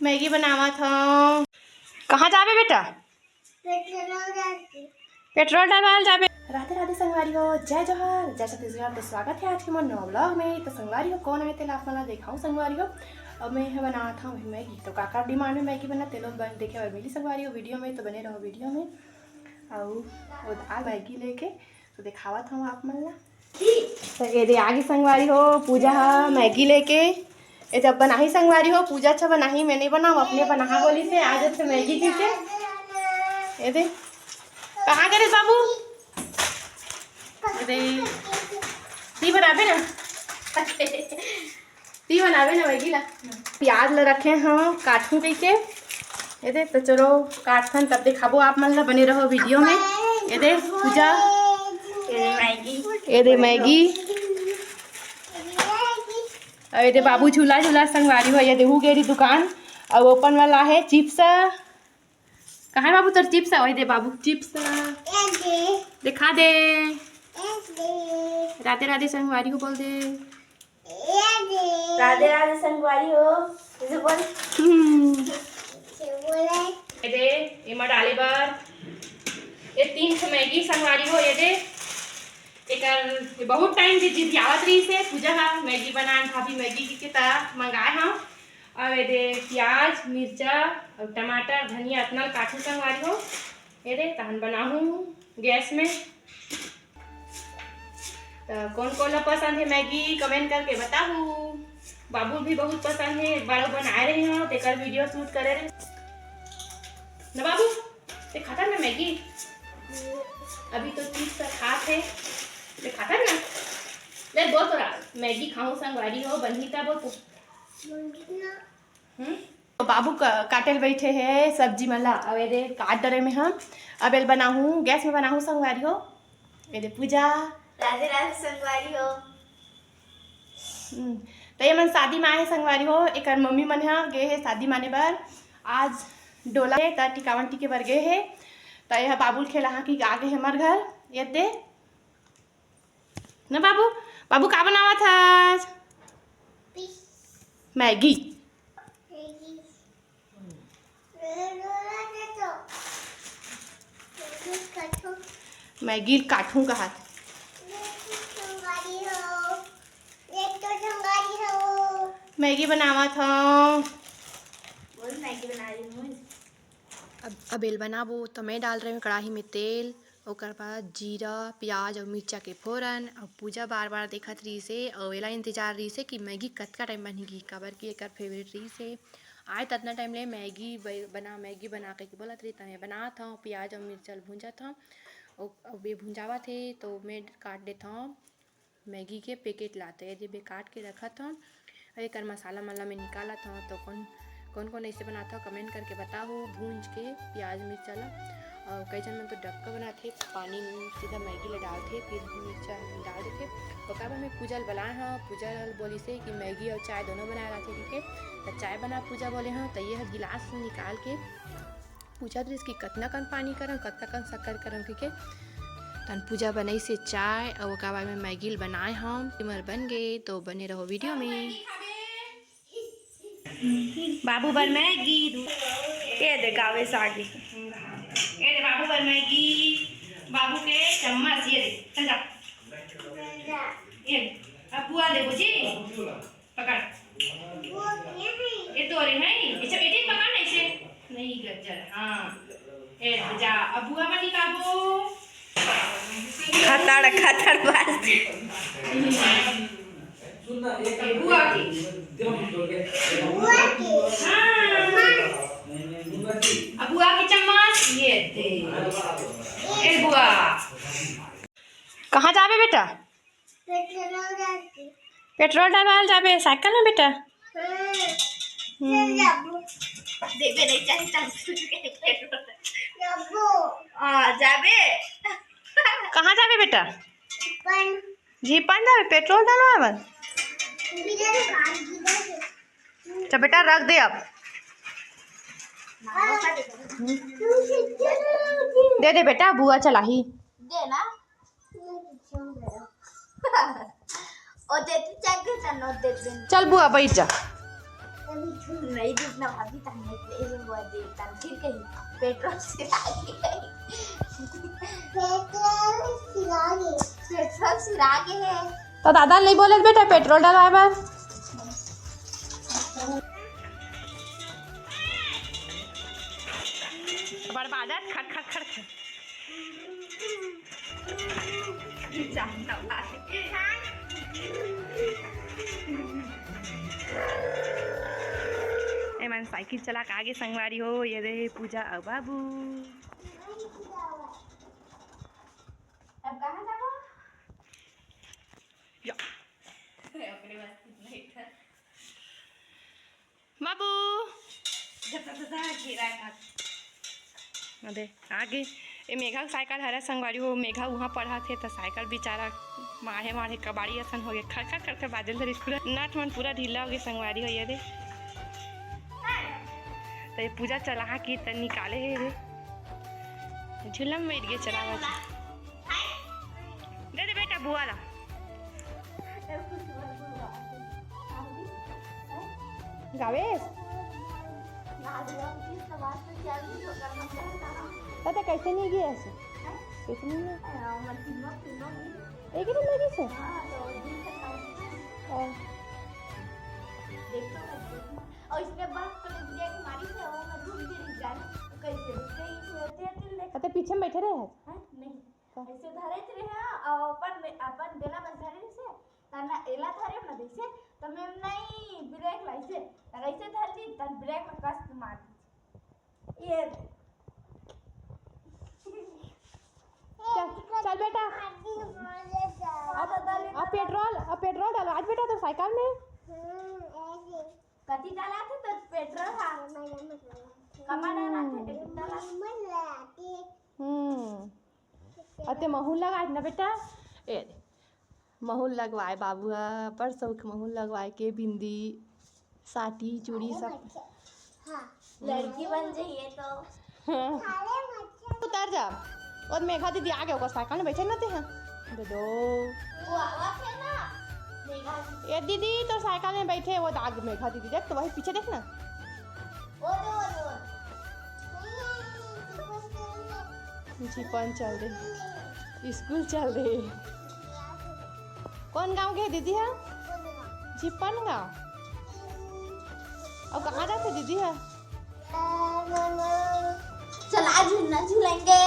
Maggi बनावा था। कहाँ जाबे बेटा? पेट्रोल डलवाल जाबे। राधे राधे संगवारी हो, जय जोहर, जय छत्तीसगढ़। तो स्वागत है आज के मोर नवा ब्लॉग में। तो संगवारी हो कौन है तेल आप मला दिखाऊं संगवारी हो। अब मैं बना था मैगी। तो काका डिमांड में मैगी बना तेलो देखे और मिली संगवारी हो वीडियो में। तो बने रहो वीडियो में और दाल मैगी लेके तो दिखावा था आप मला। तो ये दे आगे संगवारी हो पूजा मैगी लेके ये जब बनाही संगवारी हो। पूजा अच्छा बनाही, मैं नहीं बनाऊँ अपने बना बोली से आज अच्छे मैगी की से। ये दे कहाँ गए बाबू? ये दे ती बनाबे ना ती बनाबे ना मैगी ला। प्याज ला रखे हाँ काटूँ कई के। ये दे तो चलो काटथन तब दिखाबो आप मन ला, बने रहो वीडियो में। ये दे पूजा, ये दे मैगी और ये बाबू झूला झूला संगवारी हो। ये देहू गेरी दुकान और ओपन वाला है चिप्स। कहाँ है बाबू तर चिप्स? वही दे बाबू चिप्स दिखा दे। राधे राधे संगवारी हो बोल दे। राधे राधे संगवारी हो बोल। ये दे इमा डाले बार ये 3 मैगी संगवारी हो। ये दे एक बहुत टाइम से जिद आवत रही से पूजा हा मैगी बनाए भाभी मैगी की तरह मंगाए हाँ। और ये दे प्याज मिर्चा और टमाटर धनिया इतना काटू संगवारी हो। ये दे तहन बनाऊँ गैस में। तो कौन कौन ला पसंद है मैगी कमेंट करके बताऊँ। बाबू भी बहुत पसंद है, बड़ो बनाए रहे हो तेकर वीडियो शूट करे रहे ना बाबू। ते खाता ना मैगी अभी तो चीज का खाते ले खाता ना ले बोल तोरा मैगी खाऊं संगवारी हो बंधीता बोल तू। तो बाबू काटेल बैठे है सब्जी मला। अब ये काट डरे में हम अब एल बनाऊँ गैस में बनाऊँ संगवारी हो। ये पूजा राधे राधे संगवारी हो। तो ये मन शादी में आए संगवारी हो। एक मम्मी मन गए है शादी माने बर आज डोला है तो टिकावन टिके बर गए है। तो यह बाबुल खेला हाँ कि आगे है हमार घर। ये दे ना बाबू। बाबू का बनावा था आज? मैगी। मैगी काटूँ का हाथ मैगी बनावा था। मैगी बना रही हूँ। अब एल बनाबो तो मैं डाल रही हूँ कढ़ाई में तेल और बाद जीरा प्याज और मिर्चा के फोरन। और पूजा बार बार देखत रही से और एला इंतजार रही से कि मैगी कतका टाइम बनेगी काबर की एक फेवरेट रही से। आए ततना टाइम ले मैगी बना के बोलत रही तमें बना था प्याज और मिर्चा भूंजा था और वे भूंजावा थे तो मैं काट देता हूँ मैगी के पैकेट लाते यदि बे काट के रखा था। और एक मसाला मल्ला में निकाला था। तो कौन ऐसे बनाता कमेंट करके बताओ भूंज के प्याज मिर्चा ला। और कई जन मन तो डक्का बनाते पानी में सीधा मैगी ला डालते फिर मिर्चा डाल देते। तो का मैं पूजा बनाए हाँ पूजा बोली से कि मैगी और चाय दोनों बनाए रहते ठीक है। तो चाय बना पूजा बोले हाँ तो ये गिलास निकाल के पूछा तो इसकी कतना कन पानी करम कतना कन शक्कर करम ठीक है। तन पूजा बनाई से चाय और का बाद में मैगी बनाए हम तिमर बन गए। तो बने रहो वीडियो में। बाबू बर मैगी ये देखावे सागी। ये दे बाबू बर मैगी बाबू के चम्मच ये दे चल जा ये अब बुआ दे बुझी पकड़ ये तो रे नहीं ये सब एडिट पकड़ नहीं से नहीं गज्जर हाँ ए जा अब बुआ बनी काबू खतर बात बुआ की अब बुआ की चम्मच ये दे ए बुआ। कहाँ जाबे बेटा? पेट्रोल डलवाल जाबे साइकिल में बेटा। देबे नहीं चाहिए जाबे। कहाँ जाबे बेटा? जीपन जाबे पेट्रोल डलवाल। तो बेटा रख दे अब दे बेटा बुआ चलाही दे ना ओ देती चाहिए तो न देते। चल बुआ बैठ जा। नहीं जितना भाभी तन्ने तेल वो दे तन फिर कहीं पेट्रोल सिरा के है। तो दादा नहीं बोले बेटा पेट्रोल डलवाए बार। बर्बादत खट खट खट जानता भाई एमन साइकिल चला के आगे संगवारी हो ये रे पूजा और बाबू। अब कहाँ जाओ? या। अपने वास्ते नहीं था। बाबू घेरा था। अरे आगे ये मेघा साइकिल हरा संगवारी हो। मेघा वहाँ पढ़ा थे तो साइकिल बेचारा मारे मारे कबाड़ी असन हो गए खड़खड़ खड़खड़ बादल धरी पूरा नट मन पूरा ढीला हो गया संगवारी हो ये रे। तो ये पूजा चला की तो निकाले है रे झूलम बैठ गए चलावा दे दे बेटा बुआ ला। गावेश पता कैसे नहीं गया ऐसे कैसे नहीं गया एक ही लगी से और इसके बाद ब्रेक मारी से वो मैं रुक गई जान कैसे कहीं होते देख पता पीछे में बैठे रहे हैं नहीं ऐसे धरे थे और अपन देला बस धरे से तना एला धरे ना जैसे तो मैं नहीं ब्रेक लाइसे ऐसे धर दी तन ब्रेक में कस मार ये चल बेटा अब पेट्रोल डालो आज बेटा तो साइकिल में कति डाला थे तो पेट्रोल हा कमा डाला थे डाला अते महूल लगा ना बेटा ए महूल लगवाए बाबू परसों के महूल लगवाए के बिंदी साटी चूड़ी सब लड़की बन जाइए तो उतर जा और मेघा दीदी आ गए ओकर साइकिल में बैठे नते हैं दे दो वो आवा थे ना मेघा ये दीदी तो साइकिल में बैठे वो दाग मेघा दीदी देख तो वही पीछे देख ना वो जीपन चल रही स्कूल चल रही कौन गांव के दीदी है जीपन गांव और कहाँ जाते दीदी है चला झूलना झूलेंगे